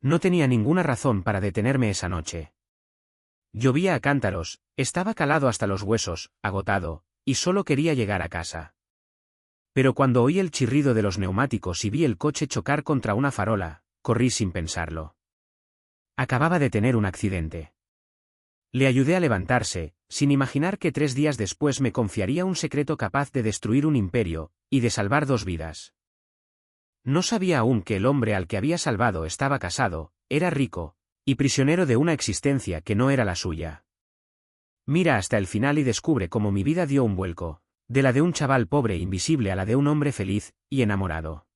No tenía ninguna razón para detenerme esa noche. Llovía a cántaros, estaba calado hasta los huesos, agotado, y solo quería llegar a casa. Pero cuando oí el chirrido de los neumáticos y vi el coche chocar contra una farola, corrí sin pensarlo. Acababa de tener un accidente. Le ayudé a levantarse, sin imaginar que 3 días después me confiaría un secreto capaz de destruir un imperio, y de salvar 2 vidas. No sabía aún que el hombre al que había salvado estaba casado, era rico, y prisionero de una existencia que no era la suya. Mira hasta el final y descubre cómo mi vida dio un vuelco, de la de un chaval pobre e invisible a la de un hombre feliz y enamorado.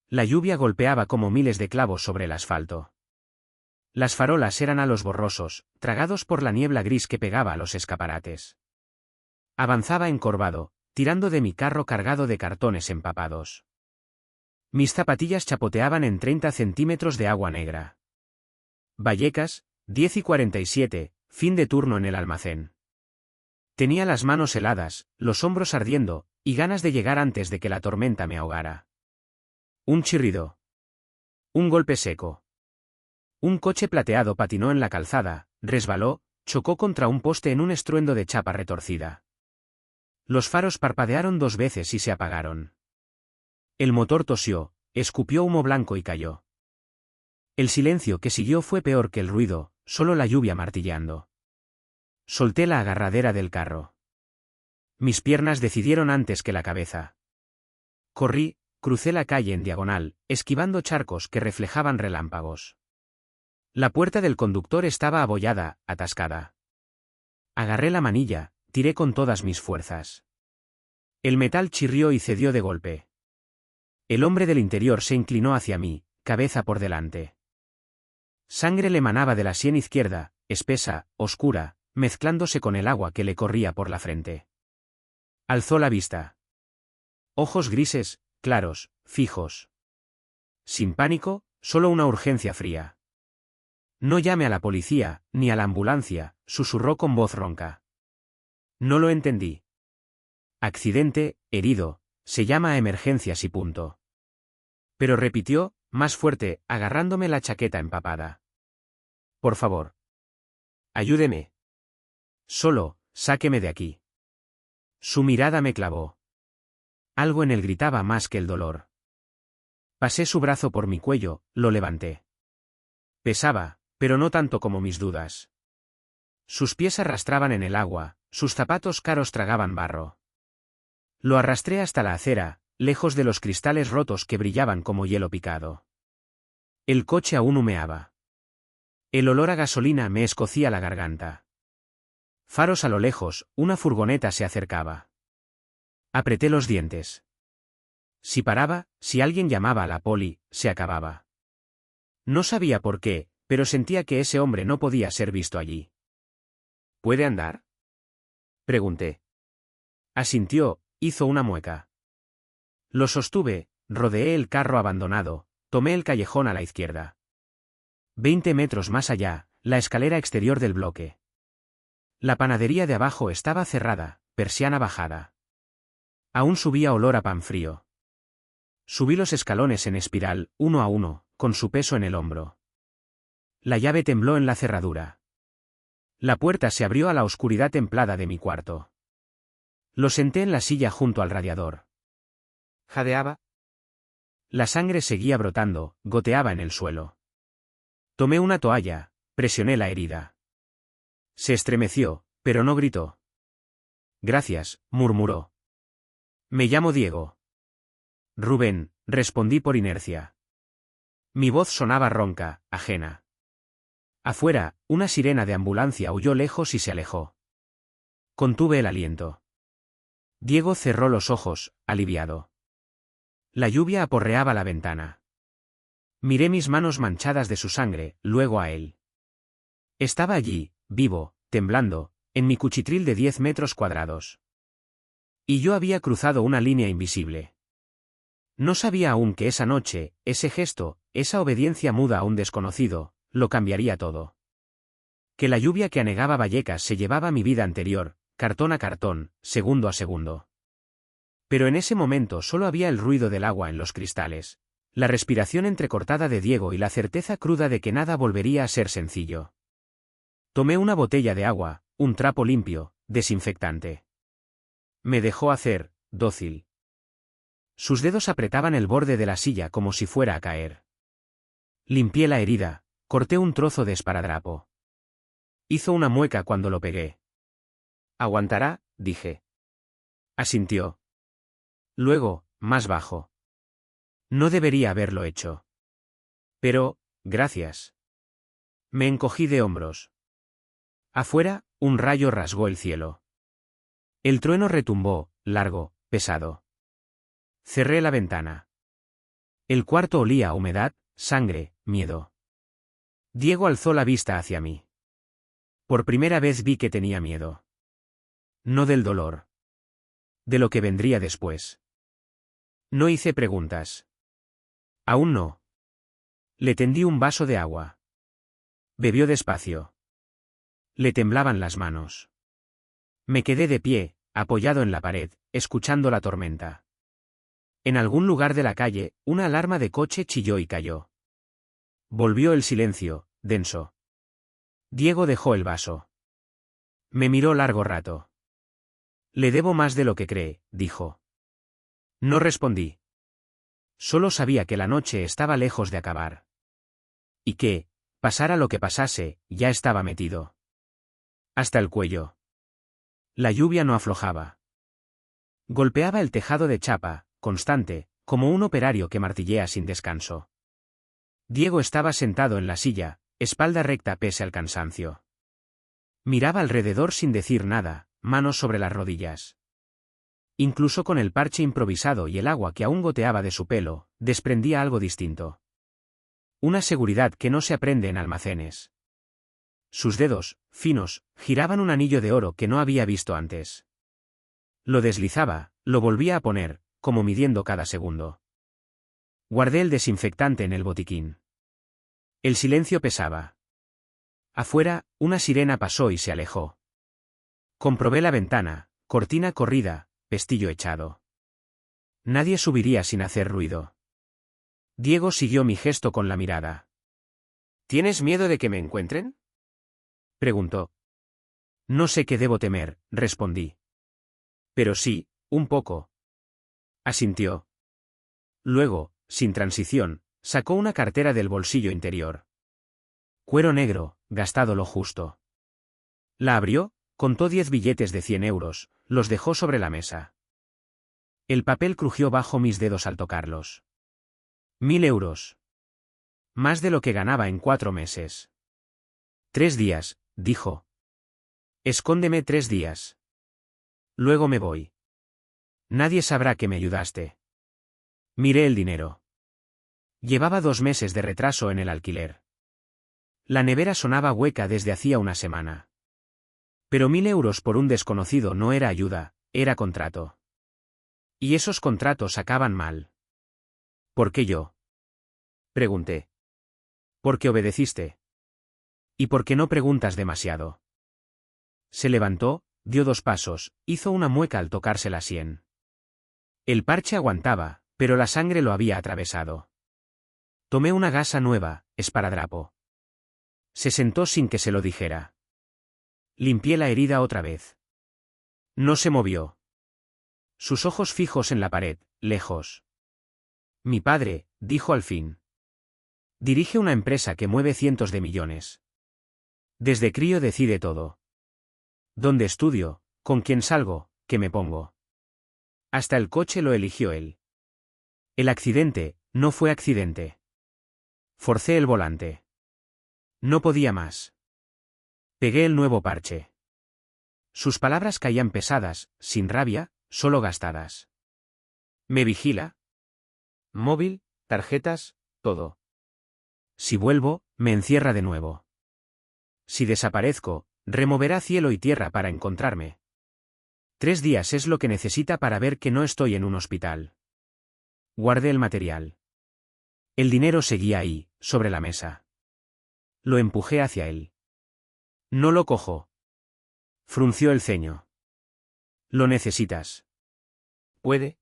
La lluvia golpeaba como miles de clavos sobre el asfalto. Las farolas eran halos borrosos, tragados por la niebla gris que pegaba a los escaparates. Avanzaba encorvado, tirando de mi carro cargado de cartones empapados. Mis zapatillas chapoteaban en 30 centímetros de agua negra. Vallecas, 10:47, fin de turno en el almacén. Tenía las manos heladas, los hombros ardiendo, y ganas de llegar antes de que la tormenta me ahogara. Un chirrido. Un golpe seco. Un coche plateado patinó en la calzada, resbaló, chocó contra un poste en un estruendo de chapa retorcida. Los faros parpadearon 2 veces y se apagaron. El motor tosió, escupió humo blanco y cayó. El silencio que siguió fue peor que el ruido, solo la lluvia martilleando. Solté la agarradera del carro. Mis piernas decidieron antes que la cabeza. Corrí, crucé la calle en diagonal, esquivando charcos que reflejaban relámpagos. La puerta del conductor estaba abollada, atascada. Agarré la manilla, tiré con todas mis fuerzas. El metal chirrió y cedió de golpe. El hombre del interior se inclinó hacia mí, cabeza por delante. Sangre le manaba de la sien izquierda, espesa, oscura, mezclándose con el agua que le corría por la frente. Alzó la vista. Ojos grises, claros, fijos. Sin pánico, solo una urgencia fría. No llame a la policía, ni a la ambulancia, susurró con voz ronca. No lo entendí. Accidente, herido, se llama a emergencias y punto. Pero repitió, más fuerte, agarrándome la chaqueta empapada. Por favor. Ayúdeme. Solo, sáqueme de aquí. Su mirada me clavó. Algo en él gritaba más que el dolor. Pasé su brazo por mi cuello, lo levanté. Pesaba, pero no tanto como mis dudas. Sus pies arrastraban en el agua, sus zapatos caros tragaban barro. Lo arrastré hasta la acera, lejos de los cristales rotos que brillaban como hielo picado. El coche aún humeaba. El olor a gasolina me escocía la garganta. Faros a lo lejos, una furgoneta se acercaba. Apreté los dientes. Si paraba, si alguien llamaba a la poli, se acababa. No sabía por qué, pero sentía que ese hombre no podía ser visto allí. ¿Puede andar?, pregunté. Asintió, hizo una mueca. Lo sostuve, rodeé el carro abandonado, tomé el callejón a la izquierda. 20 metros más allá, la escalera exterior del bloque. La panadería de abajo estaba cerrada, persiana bajada. Aún subía olor a pan frío. Subí los escalones en espiral, uno a uno, con su peso en el hombro. La llave tembló en la cerradura. La puerta se abrió a la oscuridad templada de mi cuarto. Lo senté en la silla junto al radiador. ¿Jadeaba? La sangre seguía brotando, goteaba en el suelo. Tomé una toalla, presioné la herida. Se estremeció, pero no gritó. Gracias, murmuró. Me llamo Diego. Rubén, respondí por inercia. Mi voz sonaba ronca, ajena. Afuera, una sirena de ambulancia huyó lejos y se alejó. Contuve el aliento. Diego cerró los ojos, aliviado. La lluvia aporreaba la ventana. Miré mis manos manchadas de su sangre, luego a él. Estaba allí, vivo, temblando, en mi cuchitril de 10 metros cuadrados. Y yo había cruzado una línea invisible. No sabía aún que esa noche, ese gesto, esa obediencia muda a un desconocido, lo cambiaría todo. Que la lluvia que anegaba Vallecas se llevaba mi vida anterior, cartón a cartón, segundo a segundo. Pero en ese momento solo había el ruido del agua en los cristales, La respiración entrecortada de Diego y la certeza cruda de que nada volvería a ser sencillo. Tomé una botella de agua, un trapo limpio, desinfectante. Me dejó hacer, dócil. Sus dedos apretaban el borde de la silla como si fuera a caer. Limpié la herida, corté un trozo de esparadrapo. Hizo una mueca cuando lo pegué. «¿Aguantará?», dije. Asintió. Luego, más bajo. No debería haberlo hecho. Pero, gracias. Me encogí de hombros. Afuera, un rayo rasgó el cielo. El trueno retumbó, largo, pesado. Cerré la ventana. El cuarto olía a humedad, sangre, miedo. Diego alzó la vista hacia mí. Por primera vez vi que tenía miedo. No del dolor. De lo que vendría después. No hice preguntas. Aún no. Le tendí un vaso de agua. Bebió despacio. Le temblaban las manos. Me quedé de pie, apoyado en la pared, escuchando la tormenta. En algún lugar de la calle, una alarma de coche chilló y cayó. Volvió el silencio, denso. Diego dejó el vaso. Me miró largo rato. Le debo más de lo que cree, dijo. No respondí. Solo sabía que la noche estaba lejos de acabar. Y que, pasara lo que pasase, ya estaba metido. Hasta el cuello. La lluvia no aflojaba. Golpeaba el tejado de chapa, constante, como un operario que martillea sin descanso. Diego estaba sentado en la silla, espalda recta pese al cansancio. Miraba alrededor sin decir nada, manos sobre las rodillas. Incluso con el parche improvisado y el agua que aún goteaba de su pelo, desprendía algo distinto. Una seguridad que no se aprende en almacenes. Sus dedos, finos, giraban un anillo de oro que no había visto antes. Lo deslizaba, lo volvía a poner, como midiendo cada segundo. Guardé el desinfectante en el botiquín. El silencio pesaba. Afuera, una sirena pasó y se alejó. Comprobé la ventana, cortina corrida, pestillo echado. Nadie subiría sin hacer ruido. Diego siguió mi gesto con la mirada. «¿Tienes miedo de que me encuentren?», preguntó. «No sé qué debo temer», respondí. «Pero sí, un poco». Asintió. Luego, sin transición, sacó una cartera del bolsillo interior. Cuero negro, gastado lo justo. La abrió, contó 10 billetes de 100 euros, los dejó sobre la mesa. El papel crujió bajo mis dedos al tocarlos. 1000 euros. Más de lo que ganaba en 4 meses. 3 días, dijo. Escóndeme 3 días. Luego me voy. Nadie sabrá que me ayudaste. Miré el dinero. Llevaba 2 meses de retraso en el alquiler. La nevera sonaba hueca desde hacía una semana. Pero 1000 euros por un desconocido no era ayuda, era contrato. Y esos contratos acaban mal. ¿Por qué yo?, pregunté. Porque obedeciste. Y porque no preguntas demasiado. Se levantó, dio 2 pasos, hizo una mueca al tocarse la sien. El parche aguantaba, pero la sangre lo había atravesado. Tomé una gasa nueva, esparadrapo. Se sentó sin que se lo dijera. Limpié la herida otra vez. No se movió. Sus ojos fijos en la pared, lejos. Mi padre, dijo al fin. Dirige una empresa que mueve cientos de millones. Desde crío decide todo. Dónde estudio, con quién salgo, qué me pongo. Hasta el coche lo eligió él. El accidente, no fue accidente. Forcé el volante. No podía más. Pegué el nuevo parche. Sus palabras caían pesadas, sin rabia, solo gastadas. ¿Me vigila? Móvil, tarjetas, todo. Si vuelvo, me encierra de nuevo. Si desaparezco, removerá cielo y tierra para encontrarme. 3 días es lo que necesita para ver que no estoy en un hospital. Guardé el material. El dinero seguía ahí, sobre la mesa. Lo empujé hacia él. No lo cojo. Frunció el ceño. Lo necesitas. Puede.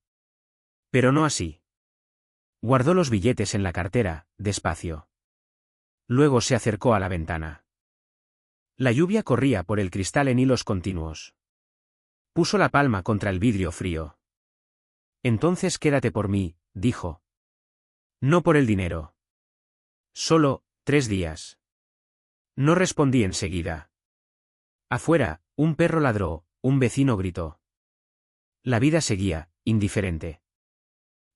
Pero no así. Guardó los billetes en la cartera, despacio. Luego se acercó a la ventana. La lluvia corría por el cristal en hilos continuos. Puso la palma contra el vidrio frío. Entonces quédate por mí, dijo. No por el dinero. Solo, 3 días. No respondí enseguida. Afuera, un perro ladró, un vecino gritó. La vida seguía, indiferente.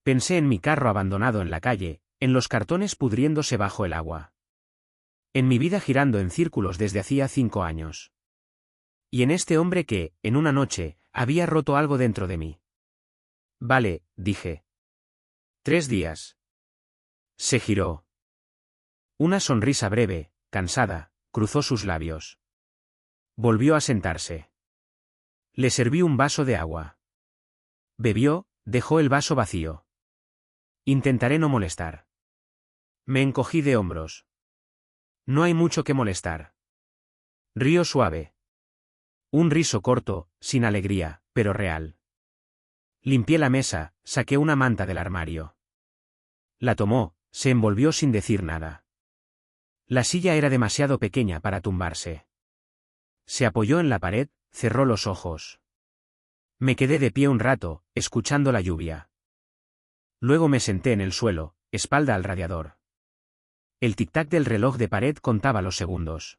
Pensé en mi carro abandonado en la calle, en los cartones pudriéndose bajo el agua. En mi vida girando en círculos desde hacía 5 años. Y en este hombre que, en una noche, había roto algo dentro de mí. Vale, dije. 3 días. Se giró. Una sonrisa breve, cansada, cruzó sus labios. Volvió a sentarse. Le serví un vaso de agua. Bebió, dejó el vaso vacío. Intentaré no molestar. Me encogí de hombros. No hay mucho que molestar. Río suave. Un riso corto, sin alegría, pero real. Limpié la mesa, saqué una manta del armario. La tomó, se envolvió sin decir nada. La silla era demasiado pequeña para tumbarse. Se apoyó en la pared, cerró los ojos. Me quedé de pie un rato, escuchando la lluvia. Luego me senté en el suelo, espalda al radiador. El tic-tac del reloj de pared contaba los segundos.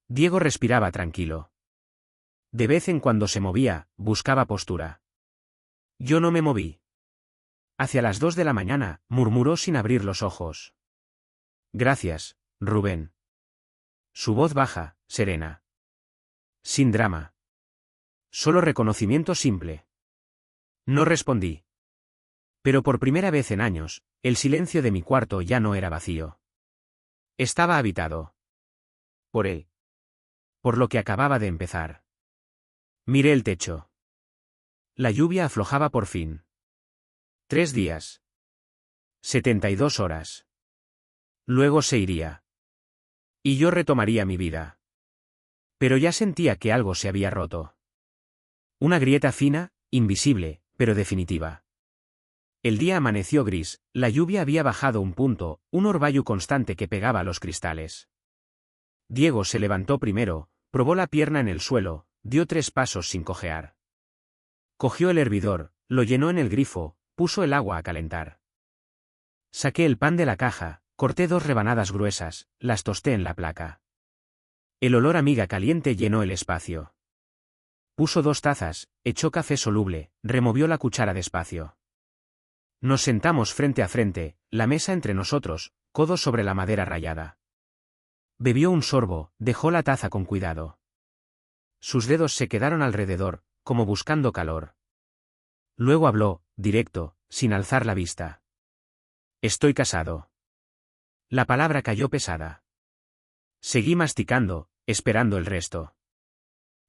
Diego respiraba tranquilo. De vez en cuando se movía, buscaba postura. Yo no me moví. Hacia las 2 de la mañana, murmuró sin abrir los ojos. Gracias, Rubén. Su voz baja, serena. Sin drama. Solo reconocimiento simple. No respondí. Pero por primera vez en años, el silencio de mi cuarto ya no era vacío. Estaba habitado. Por él. Por lo que acababa de empezar. Miré el techo. La lluvia aflojaba por fin. 3 días. 72 horas. Luego se iría. Y yo retomaría mi vida. Pero ya sentía que algo se había roto. Una grieta fina, invisible, pero definitiva. El día amaneció gris, la lluvia había bajado un punto, un orvallo constante que pegaba a los cristales. Diego se levantó primero, probó la pierna en el suelo, dio 3 pasos sin cojear. Cogió el hervidor, lo llenó en el grifo, puso el agua a calentar. Saqué el pan de la caja, corté 2 rebanadas gruesas, las tosté en la placa. El olor a miga caliente llenó el espacio. Puso 2 tazas, echó café soluble, removió la cuchara despacio. Nos sentamos frente a frente, la mesa entre nosotros, codos sobre la madera rayada. Bebió un sorbo, dejó la taza con cuidado. Sus dedos se quedaron alrededor, como buscando calor. Luego habló, directo, sin alzar la vista. Estoy casado. La palabra cayó pesada. Seguí masticando, esperando el resto.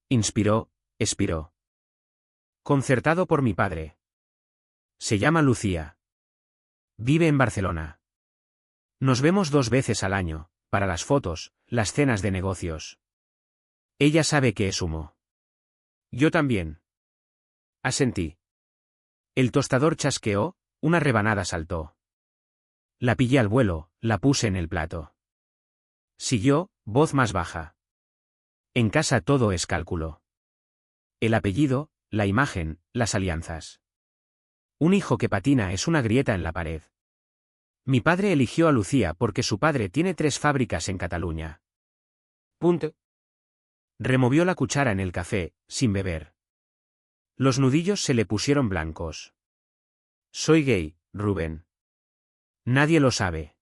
Inspiró, expiró. Concertado por mi padre. Se llama Lucía. Vive en Barcelona. Nos vemos 2 veces al año, para las fotos, las cenas de negocios. Ella sabe que es humo. Yo también. Asentí. El tostador chasqueó, una rebanada saltó. La pillé al vuelo, la puse en el plato. Siguió, voz más baja. En casa todo es cálculo. El apellido, la imagen, las alianzas. Un hijo que patina es una grieta en la pared. Mi padre eligió a Lucía porque su padre tiene 3 fábricas en Cataluña. Punto. Removió la cuchara en el café, sin beber. Los nudillos se le pusieron blancos. Soy gay, Rubén. Nadie lo sabe.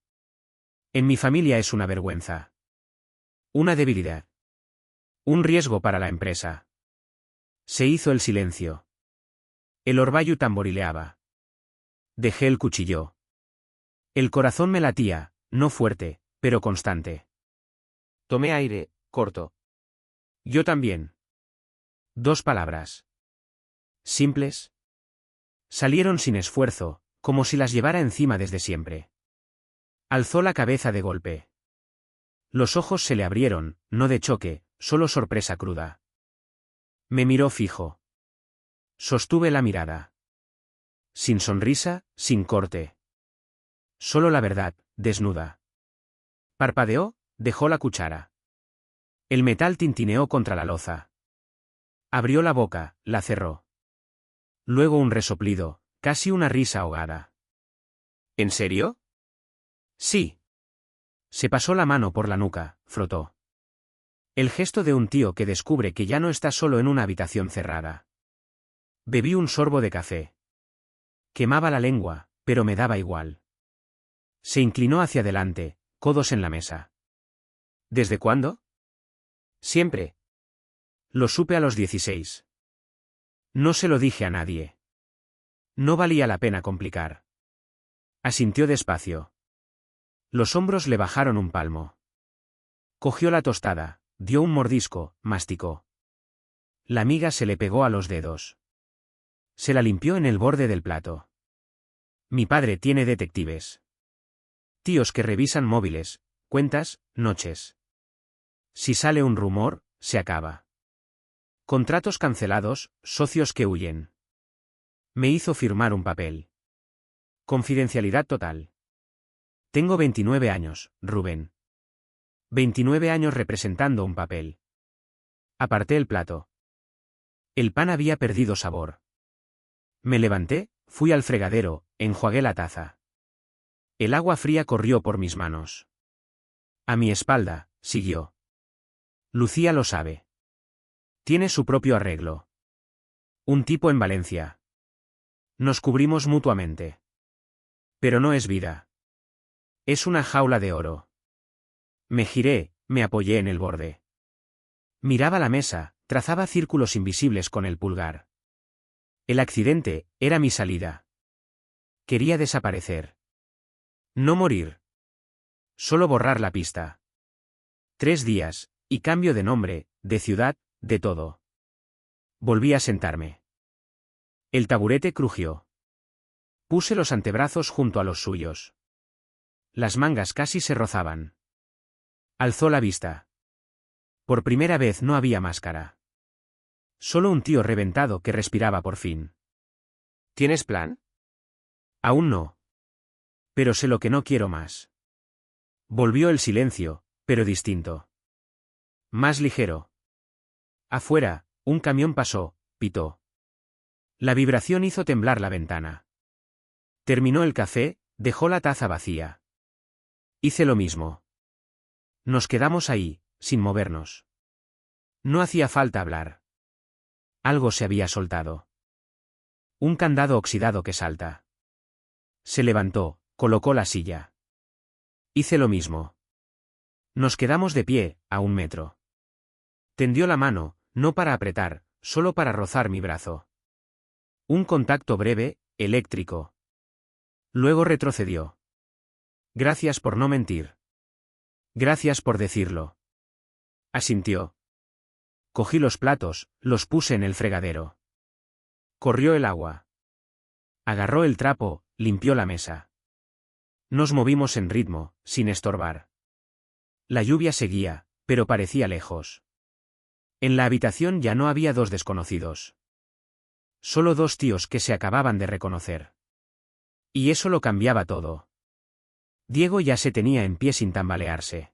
En mi familia es una vergüenza. Una debilidad. Un riesgo para la empresa. Se hizo el silencio. El orvallo tamborileaba. Dejé el cuchillo. El corazón me latía, no fuerte, pero constante. Tomé aire, corto. Yo también. 2 palabras. Simples. Salieron sin esfuerzo, como si las llevara encima desde siempre. Alzó la cabeza de golpe. Los ojos se le abrieron, no de choque, solo sorpresa cruda. Me miró fijo. Sostuve la mirada. Sin sonrisa, sin corte. Solo la verdad, desnuda. Parpadeó, dejó la cuchara. El metal tintineó contra la loza. Abrió la boca, la cerró. Luego un resoplido, casi una risa ahogada. ¿En serio? Sí. Se pasó la mano por la nuca, frotó. El gesto de un tío que descubre que ya no está solo en una habitación cerrada. Bebí un sorbo de café. Quemaba la lengua, pero me daba igual. Se inclinó hacia adelante, codos en la mesa. ¿Desde cuándo? Siempre. Lo supe a los 16. No se lo dije a nadie. No valía la pena complicar. Asintió despacio. Los hombros le bajaron un palmo. Cogió la tostada, dio un mordisco, masticó. La miga se le pegó a los dedos. Se la limpió en el borde del plato. Mi padre tiene detectives. Tíos que revisan móviles, cuentas, noches. Si sale un rumor, se acaba. Contratos cancelados, socios que huyen. Me hizo firmar un papel. Confidencialidad total. Tengo 29 años, Rubén. 29 años representando un papel. Aparté el plato. El pan había perdido sabor. Me levanté, fui al fregadero, enjuagué la taza. El agua fría corrió por mis manos. A mi espalda, siguió. Lucía lo sabe. Tiene su propio arreglo. Un tipo en Valencia. Nos cubrimos mutuamente. Pero no es vida. Es una jaula de oro. Me giré, me apoyé en el borde. Miraba la mesa, trazaba círculos invisibles con el pulgar. El accidente era mi salida. Quería desaparecer. No morir. Solo borrar la pista. 3 días, y cambio de nombre, de ciudad, de todo. Volví a sentarme. El taburete crujió. Puse los antebrazos junto a los suyos. Las mangas casi se rozaban. Alzó la vista. Por primera vez no había máscara. Solo un tío reventado que respiraba por fin. ¿Tienes plan? Aún no. Pero sé lo que no quiero más. Volvió el silencio, pero distinto. Más ligero. Afuera, un camión pasó, pitó. La vibración hizo temblar la ventana. Terminó el café, dejó la taza vacía. Hice lo mismo. Nos quedamos ahí, sin movernos. No hacía falta hablar. Algo se había soltado. Un candado oxidado que salta. Se levantó, colocó la silla. Hice lo mismo. Nos quedamos de pie, a 1 metro. Tendió la mano, no para apretar, solo para rozar mi brazo. Un contacto breve, eléctrico. Luego retrocedió. Gracias por no mentir. Gracias por decirlo. Asintió. Cogí los platos, los puse en el fregadero. Corrió el agua. Agarró el trapo, limpió la mesa. Nos movimos en ritmo, sin estorbar. La lluvia seguía, pero parecía lejos. En la habitación ya no había 2 desconocidos. Solo 2 tíos que se acababan de reconocer. Y eso lo cambiaba todo. Diego ya se tenía en pie sin tambalearse.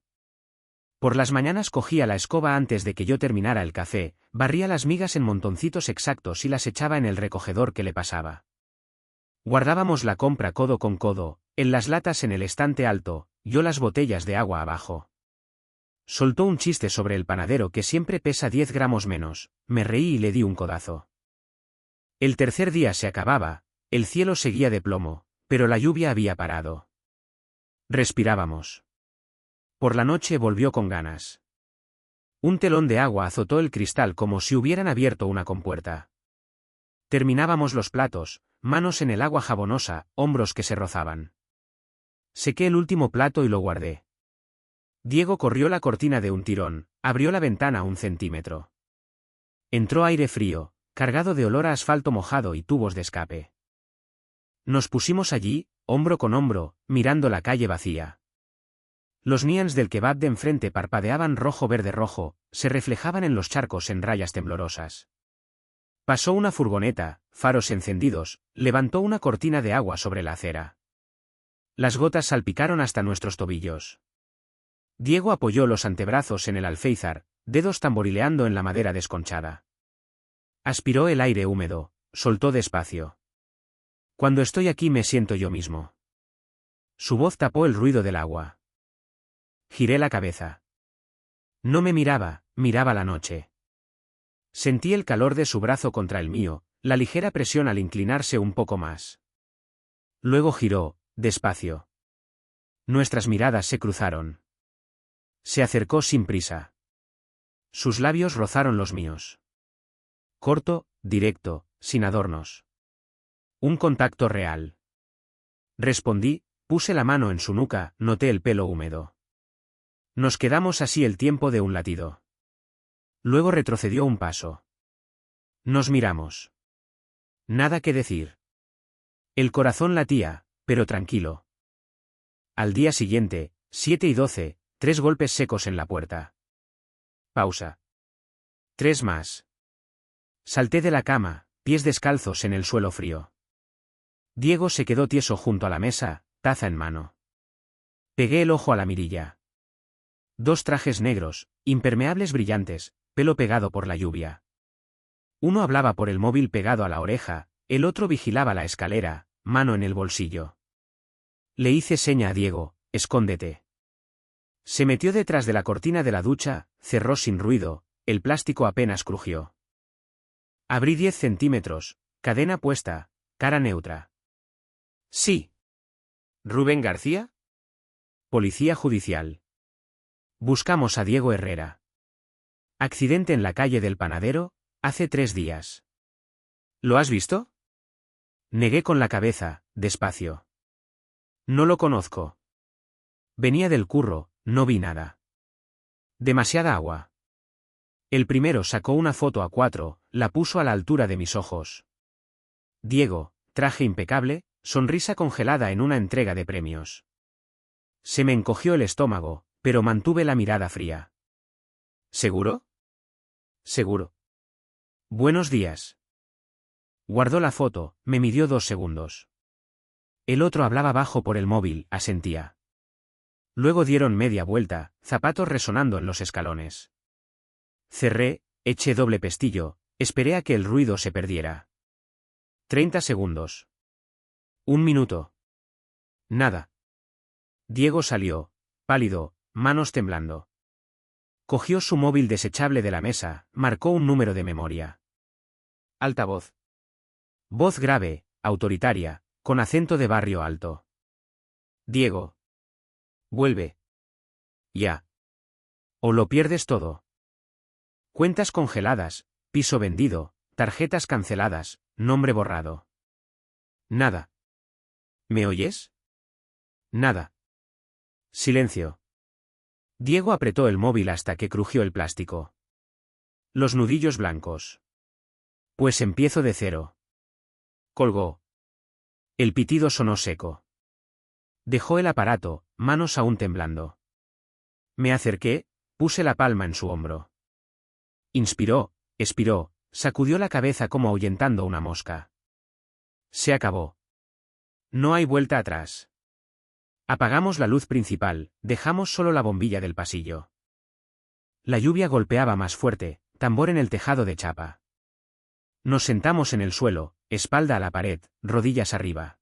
Por las mañanas cogía la escoba antes de que yo terminara el café, barría las migas en montoncitos exactos y las echaba en el recogedor que le pasaba. Guardábamos la compra codo con codo, en las latas en el estante alto, yo las botellas de agua abajo. Soltó un chiste sobre el panadero que siempre pesa 10 gramos menos, me reí y le di un codazo. El tercer día se acababa, el cielo seguía de plomo, pero la lluvia había parado. Respirábamos. Por la noche volvió con ganas. Un telón de agua azotó el cristal como si hubieran abierto una compuerta. Terminábamos los platos, manos en el agua jabonosa, hombros que se rozaban. Sequé el último plato y lo guardé. Diego corrió la cortina de un tirón, abrió la ventana 1 centímetro. Entró aire frío, cargado de olor a asfalto mojado y tubos de escape. Nos pusimos allí, hombro con hombro, mirando la calle vacía. Los neons del kebab de enfrente parpadeaban rojo-verde-rojo, se reflejaban en los charcos en rayas temblorosas. Pasó una furgoneta, faros encendidos, levantó una cortina de agua sobre la acera. Las gotas salpicaron hasta nuestros tobillos. Diego apoyó los antebrazos en el alféizar, dedos tamborileando en la madera desconchada. Aspiró el aire húmedo, soltó despacio. Cuando estoy aquí me siento yo mismo. Su voz tapó el ruido del agua. Giré la cabeza. No me miraba, miraba la noche. Sentí el calor de su brazo contra el mío, la ligera presión al inclinarse un poco más. Luego giró, despacio. Nuestras miradas se cruzaron. Se acercó sin prisa. Sus labios rozaron los míos. Corto, directo, sin adornos. Un contacto real. Respondí, puse la mano en su nuca, noté el pelo húmedo. Nos quedamos así el tiempo de un latido. Luego retrocedió un paso. Nos miramos. Nada que decir. El corazón latía, pero tranquilo. Al día siguiente, 7:12, 3 golpes secos en la puerta. Pausa. 3 más. Salté de la cama, pies descalzos en el suelo frío. Diego se quedó tieso junto a la mesa, taza en mano. Pegué el ojo a la mirilla. 2 trajes negros, impermeables brillantes, pelo pegado por la lluvia. Uno hablaba por el móvil pegado a la oreja, el otro vigilaba la escalera, mano en el bolsillo. Le hice seña a Diego, escóndete. Se metió detrás de la cortina de la ducha, cerró sin ruido, el plástico apenas crujió. Abrí 10 centímetros, cadena puesta, cara neutra. Sí. ¿Rubén García? Policía judicial. Buscamos a Diego Herrera. Accidente en la calle del Panadero, hace 3 días. ¿Lo has visto? Negué con la cabeza, despacio. No lo conozco. Venía del curro, no vi nada. Demasiada agua. El primero sacó una foto a 4, la puso a la altura de mis ojos. Diego, traje impecable, sonrisa congelada en una entrega de premios. Se me encogió el estómago, pero mantuve la mirada fría. ¿Seguro? Seguro. Buenos días. Guardó la foto, me midió 2 segundos. El otro hablaba bajo por el móvil, asentía. Luego dieron media vuelta, zapatos resonando en los escalones. Cerré, eché doble pestillo, esperé a que el ruido se perdiera. 30 segundos. 1 minuto. Nada. Diego salió, pálido, manos temblando. Cogió su móvil desechable de la mesa, marcó un número de memoria. Altavoz. Voz grave, autoritaria, con acento de barrio alto. Diego. Vuelve. Ya. O lo pierdes todo. Cuentas congeladas, piso vendido, tarjetas canceladas, nombre borrado. Nada. ¿Me oyes? Nada. Silencio. Diego apretó el móvil hasta que crujió el plástico. Los nudillos blancos. Pues empiezo de cero. Colgó. El pitido sonó seco. Dejó el aparato, manos aún temblando. Me acerqué, puse la palma en su hombro. Inspiró, expiró, sacudió la cabeza como ahuyentando una mosca. Se acabó. No hay vuelta atrás. Apagamos la luz principal, dejamos solo la bombilla del pasillo. La lluvia golpeaba más fuerte, tambor en el tejado de chapa. Nos sentamos en el suelo, espalda a la pared, rodillas arriba.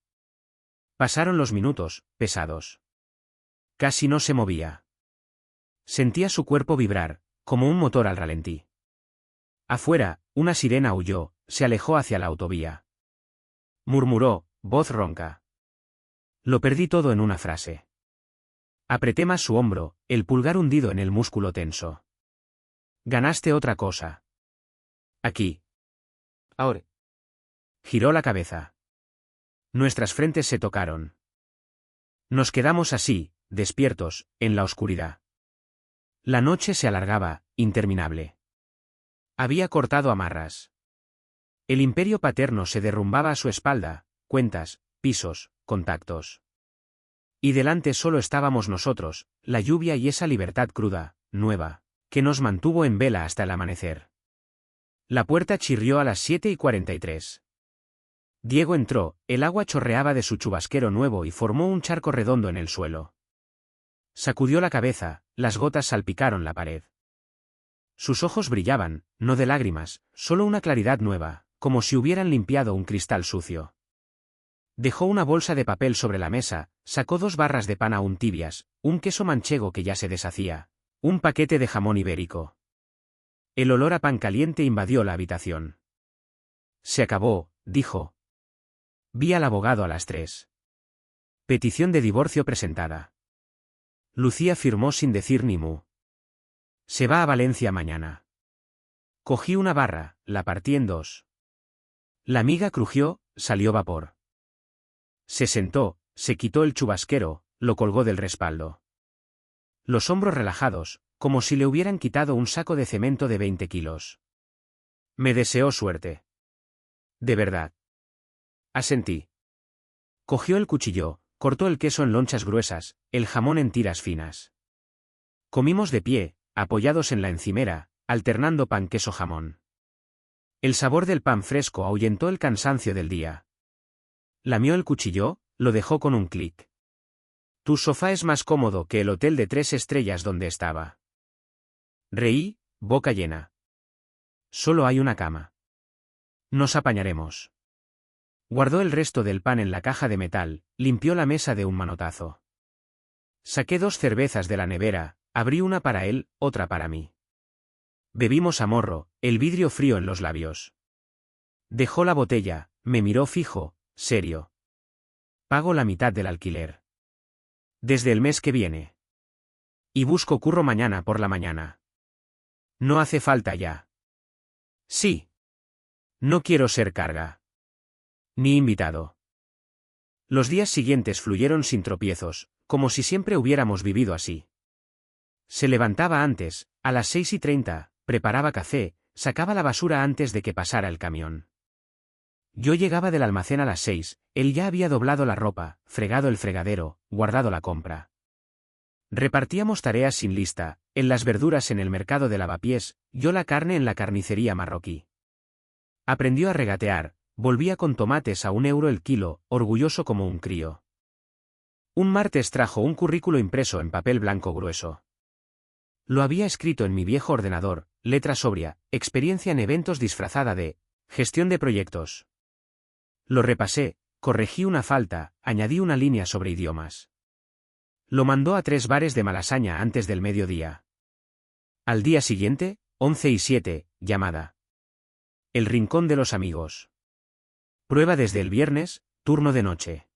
Pasaron los minutos, pesados. Casi no se movía. Sentía su cuerpo vibrar, como un motor al ralentí. Afuera, una sirena aulló, se alejó hacia la autovía. Murmuró, voz ronca. Lo perdí todo en una frase. Apreté más su hombro, el pulgar hundido en el músculo tenso. Ganaste otra cosa. Aquí. Ahora. Giró la cabeza. Nuestras frentes se tocaron. Nos quedamos así, despiertos, en la oscuridad. La noche se alargaba, interminable. Había cortado amarras. El imperio paterno se derrumbaba a su espalda, cuentas, pisos, contactos. Y delante solo estábamos nosotros, la lluvia y esa libertad cruda, nueva, que nos mantuvo en vela hasta el amanecer. La puerta chirrió a las 7:43. Diego entró, el agua chorreaba de su chubasquero nuevo y formó un charco redondo en el suelo. Sacudió la cabeza, las gotas salpicaron la pared. Sus ojos brillaban, no de lágrimas, solo una claridad nueva, como si hubieran limpiado un cristal sucio. Dejó una bolsa de papel sobre la mesa, sacó 2 barras de pan aún tibias, un queso manchego que ya se deshacía, un paquete de jamón ibérico. El olor a pan caliente invadió la habitación. Se acabó, dijo. Vi al abogado a las 3. Petición de divorcio presentada. Lucía firmó sin decir ni mu. Se va a Valencia mañana. Cogí una barra, la partí en 2. La miga crujió, salió vapor. Se sentó, se quitó el chubasquero, lo colgó del respaldo. Los hombros relajados, como si le hubieran quitado un saco de cemento de 20 kilos. Me deseó suerte. De verdad. Asentí. Cogió el cuchillo, cortó el queso en lonchas gruesas, el jamón en tiras finas. Comimos de pie, apoyados en la encimera, alternando pan queso jamón. El sabor del pan fresco ahuyentó el cansancio del día. Lamió el cuchillo, lo dejó con un clic. Tu sofá es más cómodo que el hotel de 3 estrellas donde estaba. Reí, boca llena. Solo hay una cama. Nos apañaremos. Guardó el resto del pan en la caja de metal, limpió la mesa de un manotazo. Saqué 2 cervezas de la nevera, abrí una para él, otra para mí. Bebimos a morro, el vidrio frío en los labios. Dejó la botella, me miró fijo, serio. Pago la mitad del alquiler. Desde el mes que viene. Y busco curro mañana por la mañana. No hace falta ya. Sí. No quiero ser carga. Ni invitado. Los días siguientes fluyeron sin tropiezos, como si siempre hubiéramos vivido así. Se levantaba antes, a las 6:30, preparaba café, sacaba la basura antes de que pasara el camión. Yo llegaba del almacén a las 6, él ya había doblado la ropa, fregado el fregadero, guardado la compra. Repartíamos tareas sin lista, él las verduras en el mercado de Lavapiés, yo la carne en la carnicería marroquí. Aprendió a regatear, volvía con tomates a €1 el kilo, orgulloso como un crío. Un martes trajo un currículo impreso en papel blanco grueso. Lo había escrito en mi viejo ordenador, letra sobria, experiencia en eventos disfrazada de gestión de proyectos. Lo repasé, corregí una falta, añadí una línea sobre idiomas. Lo mandó a 3 bares de Malasaña antes del mediodía. Al día siguiente, 11:07, llamada. El rincón de los amigos. Prueba desde el viernes, turno de noche.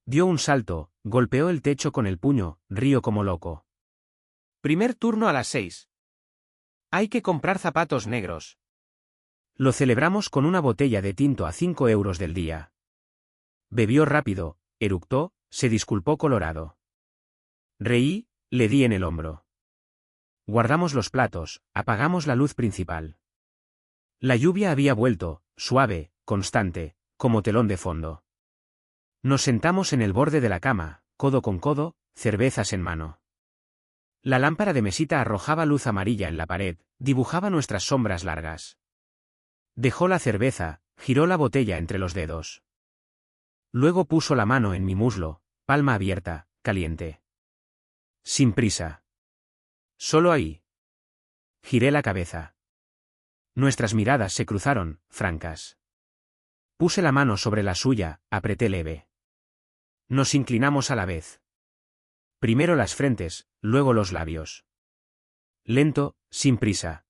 Dio un salto, golpeó el techo con el puño, río como loco. Primer turno a las 6. Hay que comprar zapatos negros. Lo celebramos con una botella de tinto a 5 euros del día. Bebió rápido, eructó, se disculpó colorado. Reí, le di en el hombro. Guardamos los platos, apagamos la luz principal. La lluvia había vuelto, suave, constante, como telón de fondo. Nos sentamos en el borde de la cama, codo con codo, cervezas en mano. La lámpara de mesita arrojaba luz amarilla en la pared, dibujaba nuestras sombras largas. Dejó la cerveza, giró la botella entre los dedos. Luego puso la mano en mi muslo, palma abierta, caliente. Sin prisa. Solo ahí. Giré la cabeza. Nuestras miradas se cruzaron, francas. Puse la mano sobre la suya, apreté leve. Nos inclinamos a la vez. Primero las frentes, luego los labios. Lento, sin prisa.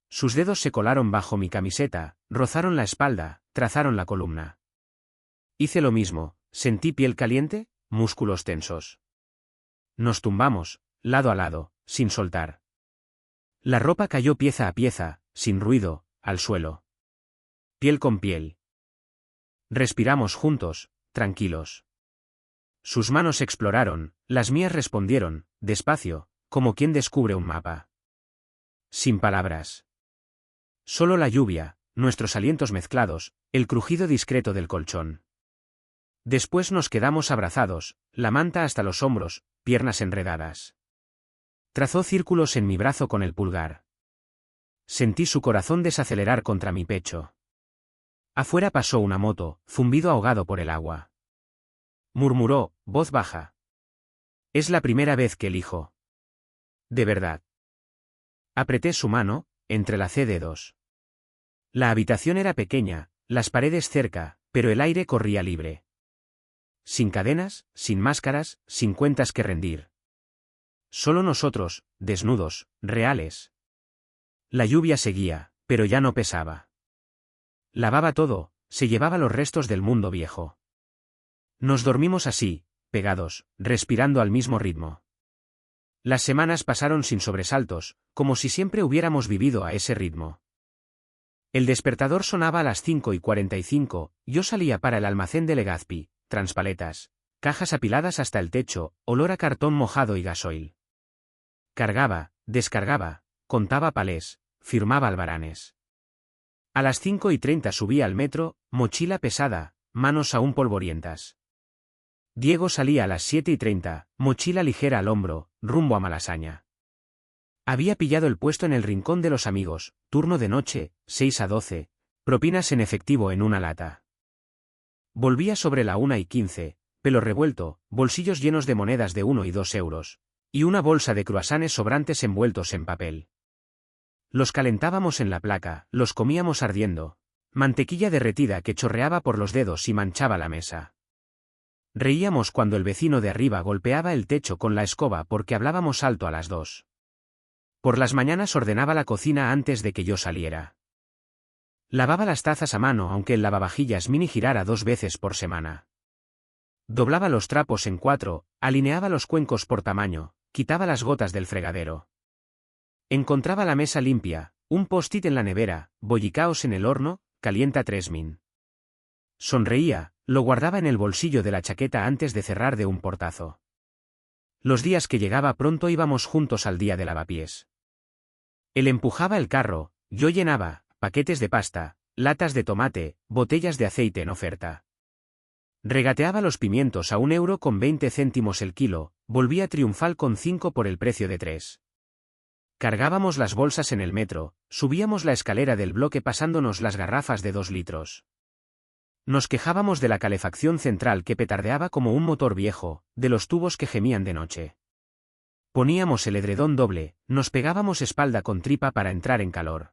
Sus dedos se colaron bajo mi camiseta, rozaron la espalda, trazaron la columna. Hice lo mismo, sentí piel caliente, músculos tensos. Nos tumbamos, lado a lado, sin soltar. La ropa cayó pieza a pieza, sin ruido, al suelo. Piel con piel. Respiramos juntos, tranquilos. Sus manos exploraron, las mías respondieron, despacio, como quien descubre un mapa. Sin palabras. Solo la lluvia, nuestros alientos mezclados, el crujido discreto del colchón. Después nos quedamos abrazados, la manta hasta los hombros, piernas enredadas. Trazó círculos en mi brazo con el pulgar. Sentí su corazón desacelerar contra mi pecho. Afuera pasó una moto, zumbido ahogado por el agua. Murmuró, voz baja. Es la primera vez que elijo. De verdad. Apreté su mano, entrelacé dedos. La habitación era pequeña, las paredes cerca, pero el aire corría libre. Sin cadenas, sin máscaras, sin cuentas que rendir. Solo nosotros, desnudos, reales. La lluvia seguía, pero ya no pesaba. Lavaba todo, se llevaba los restos del mundo viejo. Nos dormimos así, pegados, respirando al mismo ritmo. Las semanas pasaron sin sobresaltos, como si siempre hubiéramos vivido a ese ritmo. El despertador sonaba a las 5:45, yo salía para el almacén de Legazpi, transpaletas, cajas apiladas hasta el techo, olor a cartón mojado y gasoil. Cargaba, descargaba, contaba palés, firmaba albaranes. A las 5:30 subía al metro, mochila pesada, manos aún polvorientas. Diego salía a las 7:30, mochila ligera al hombro, rumbo a Malasaña. Había pillado el puesto en el rincón de los amigos, turno de noche, 6 a 12, propinas en efectivo en una lata. Volvía sobre la 1:15, pelo revuelto, bolsillos llenos de monedas de 1 y 2 euros, y una bolsa de cruasanes sobrantes envueltos en papel. Los calentábamos en la placa, los comíamos ardiendo, mantequilla derretida que chorreaba por los dedos y manchaba la mesa. Reíamos cuando el vecino de arriba golpeaba el techo con la escoba porque hablábamos alto a las 2. Por las mañanas ordenaba la cocina antes de que yo saliera. Lavaba las tazas a mano aunque el lavavajillas mini girara 2 veces por semana. Doblaba los trapos en 4, alineaba los cuencos por tamaño, quitaba las gotas del fregadero. Encontraba la mesa limpia, un post-it en la nevera, bollicaos en el horno, calienta 3000. Sonreía, lo guardaba en el bolsillo de la chaqueta antes de cerrar de un portazo. Los días que llegaba pronto íbamos juntos al día de lavapiés. Él empujaba el carro, yo llenaba, paquetes de pasta, latas de tomate, botellas de aceite en oferta. Regateaba los pimientos a 1,20 € el kilo, volvía triunfal con 5 por el precio de 3. Cargábamos las bolsas en el metro, subíamos la escalera del bloque pasándonos las garrafas de 2 litros. Nos quejábamos de la calefacción central que petardeaba como un motor viejo, de los tubos que gemían de noche. Poníamos el edredón doble, nos pegábamos espalda con tripa para entrar en calor.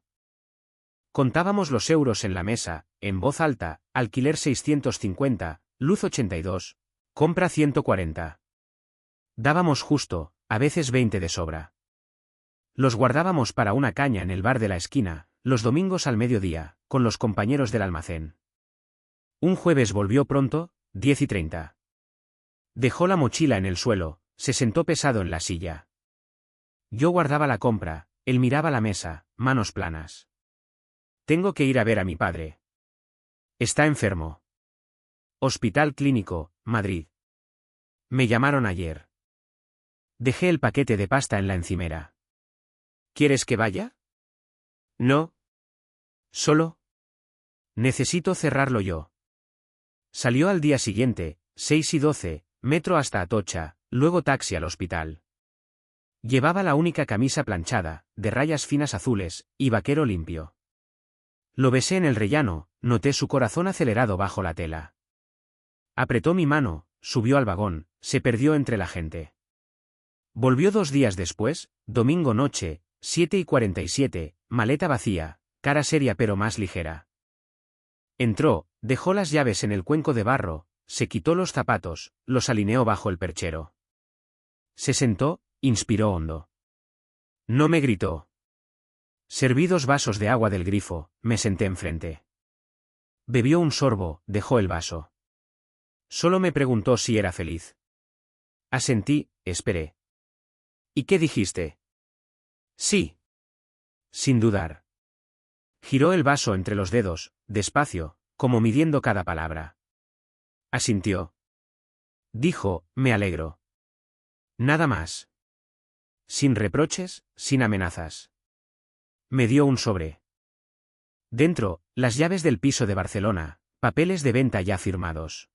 Contábamos los euros en la mesa, en voz alta, alquiler 650, luz 82, compra 140. Dábamos justo, a veces 20 de sobra. Los guardábamos para una caña en el bar de la esquina, los domingos al mediodía, con los compañeros del almacén. Un jueves volvió pronto, 10:30. Dejó la mochila en el suelo, se sentó pesado en la silla. Yo guardaba la compra, él miraba la mesa, manos planas. Tengo que ir a ver a mi padre. Está enfermo. Hospital Clínico, Madrid. Me llamaron ayer. Dejé el paquete de pasta en la encimera. ¿Quieres que vaya? No. ¿Solo? Necesito cerrarlo yo. Salió al día siguiente, 6:12, metro hasta Atocha, luego taxi al hospital. Llevaba la única camisa planchada, de rayas finas azules, y vaquero limpio. Lo besé en el rellano, noté su corazón acelerado bajo la tela. Apretó mi mano, subió al vagón, se perdió entre la gente. Volvió 2 días después, domingo noche, 7:47, maleta vacía, cara seria pero más ligera. Entró, dejó las llaves en el cuenco de barro, se quitó los zapatos, los alineó bajo el perchero. Se sentó, inspiró hondo. No me gritó. Serví 2 vasos de agua del grifo, me senté enfrente. Bebió un sorbo, dejó el vaso. Solo me preguntó si era feliz. Asentí, esperé. ¿Y qué dijiste? Sí. Sin dudar. Giró el vaso entre los dedos, despacio, como midiendo cada palabra. Asintió. Dijo, me alegro. Nada más. Sin reproches, sin amenazas. Me dio un sobre. Dentro, las llaves del piso de Barcelona, papeles de venta ya firmados.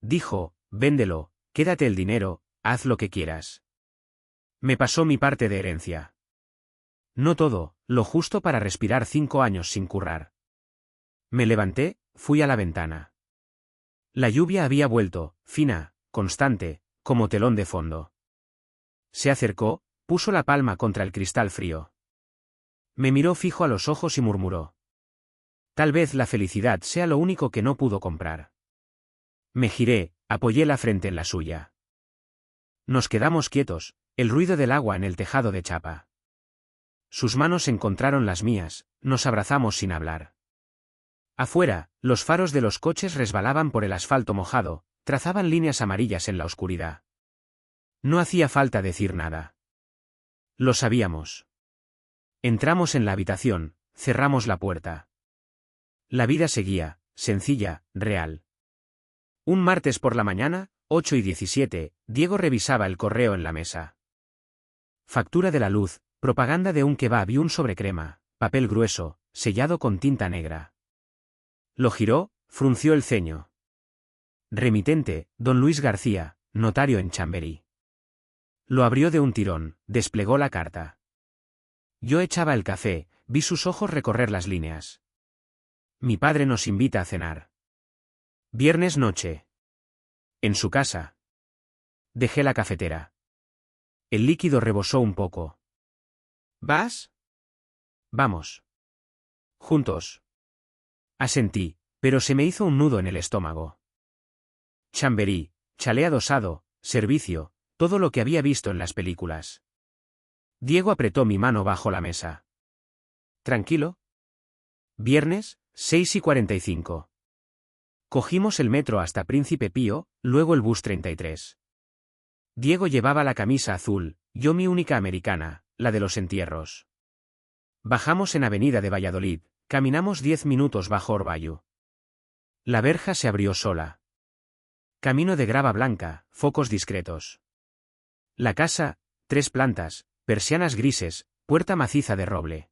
Dijo, véndelo, quédate el dinero, haz lo que quieras. Me pasó mi parte de herencia. No todo, lo justo para respirar 5 años sin currar. Me levanté, fui a la ventana. La lluvia había vuelto, fina, constante, como telón de fondo. Se acercó, puso la palma contra el cristal frío. Me miró fijo a los ojos y murmuró: «Tal vez la felicidad sea lo único que no pudo comprar». Me giré, apoyé la frente en la suya. Nos quedamos quietos, el ruido del agua en el tejado de chapa. Sus manos encontraron las mías, nos abrazamos sin hablar. Afuera, los faros de los coches resbalaban por el asfalto mojado, trazaban líneas amarillas en la oscuridad. No hacía falta decir nada. Lo sabíamos. Entramos en la habitación, cerramos la puerta. La vida seguía, sencilla, real. Un martes por la mañana, 8:17, Diego revisaba el correo en la mesa. Factura de la luz, propaganda de un kebab y un sobrecrema, papel grueso, sellado con tinta negra. Lo giró, frunció el ceño. Remitente, don Luis García, notario en Chamberí. Lo abrió de un tirón, desplegó la carta. Yo echaba el café, vi sus ojos recorrer las líneas. Mi padre nos invita a cenar. Viernes noche. En su casa. Dejé la cafetera. El líquido rebosó un poco. ¿Vas? Vamos. Juntos. Asentí, pero se me hizo un nudo en el estómago. Chamberí, chalet adosado, servicio, todo lo que había visto en las películas. Diego apretó mi mano bajo la mesa. ¿Tranquilo? Viernes, 6:45. Cogimos el metro hasta Príncipe Pío, luego el bus 33. Diego llevaba la camisa azul, yo mi única americana, la de los entierros. Bajamos en Avenida de Valladolid, caminamos 10 minutos bajo Orbayu. La verja se abrió sola. Camino de grava blanca, focos discretos. La casa, 3 plantas, persianas grises, puerta maciza de roble.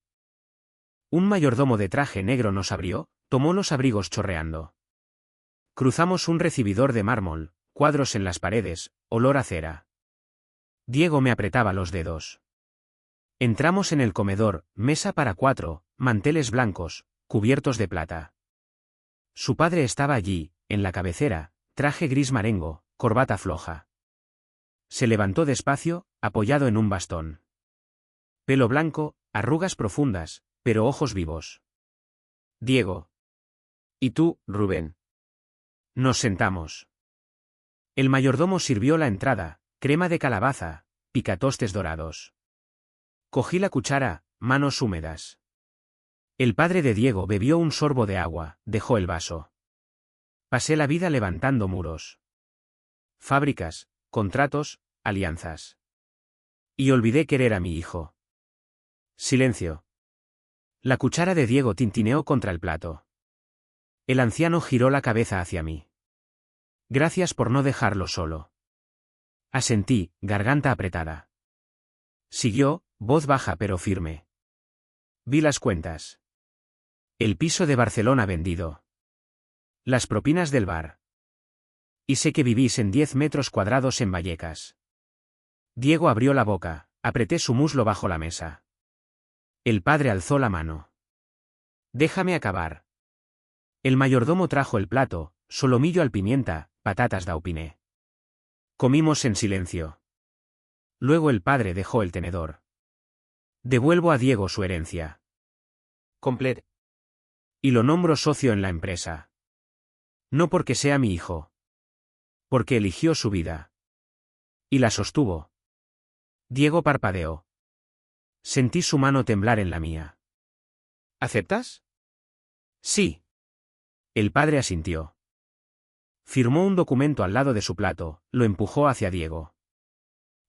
Un mayordomo de traje negro nos abrió, tomó los abrigos chorreando. Cruzamos un recibidor de mármol, cuadros en las paredes, olor a cera. Diego me apretaba los dedos. Entramos en el comedor, mesa para 4, manteles blancos, cubiertos de plata. Su padre estaba allí, en la cabecera, traje gris marengo, corbata floja. Se levantó despacio, apoyado en un bastón. Pelo blanco, arrugas profundas, pero ojos vivos. Diego. ¿Y tú, Rubén? Nos sentamos. El mayordomo sirvió la entrada, crema de calabaza, picatostes dorados. Cogí la cuchara, manos húmedas. El padre de Diego bebió un sorbo de agua, dejó el vaso. Pasé la vida levantando muros. Fábricas, contratos, alianzas. Y olvidé querer a mi hijo. Silencio. La cuchara de Diego tintineó contra el plato. El anciano giró la cabeza hacia mí. Gracias por no dejarlo solo. Asentí, garganta apretada. Siguió, voz baja pero firme. Vi las cuentas. El piso de Barcelona vendido. Las propinas del bar. Y sé que vivís en 10 metros cuadrados en Vallecas. Diego abrió la boca, apreté su muslo bajo la mesa. El padre alzó la mano. Déjame acabar. El mayordomo trajo el plato, solomillo al pimienta, patatas daupiné. Comimos en silencio. Luego el padre dejó el tenedor. Devuelvo a Diego su herencia. Complet. Y lo nombro socio en la empresa. No porque sea mi hijo. Porque eligió su vida. Y la sostuvo. Diego parpadeó. Sentí su mano temblar en la mía. ¿Aceptas? Sí. El padre asintió. Firmó un documento al lado de su plato, lo empujó hacia Diego.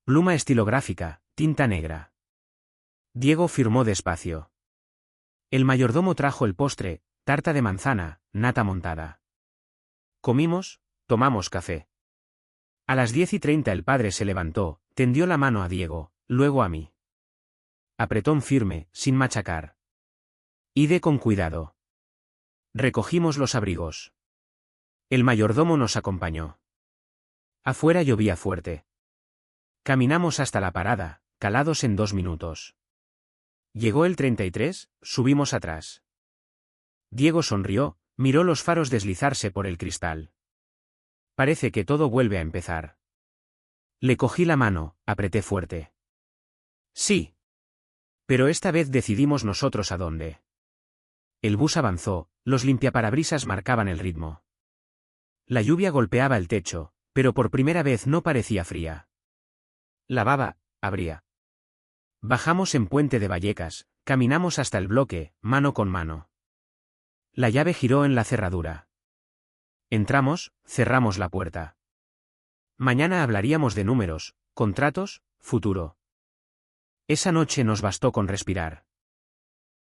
Pluma estilográfica, tinta negra. Diego firmó despacio. El mayordomo trajo el postre, tarta de manzana, nata montada. Comimos, tomamos café. A las 10:30 el padre se levantó, tendió la mano a Diego, luego a mí. Apretón firme, sin machacar. Ide con cuidado. Recogimos los abrigos. El mayordomo nos acompañó. Afuera llovía fuerte. Caminamos hasta la parada, calados en 2 minutos. Llegó el 33, subimos atrás. Diego sonrió, Miró los faros deslizarse por el cristal. Parece que todo vuelve a empezar. Le cogí la mano, apreté fuerte. Sí. Pero esta vez decidimos nosotros a dónde. El bus avanzó, los limpiaparabrisas marcaban el ritmo. La lluvia golpeaba el techo, pero por primera vez no parecía fría. La baba, abría. Bajamos en Puente de Vallecas, caminamos hasta el bloque, mano con mano. La llave giró en la cerradura. Entramos, cerramos la puerta. Mañana hablaríamos de números, contratos, futuro. Esa noche nos bastó con respirar.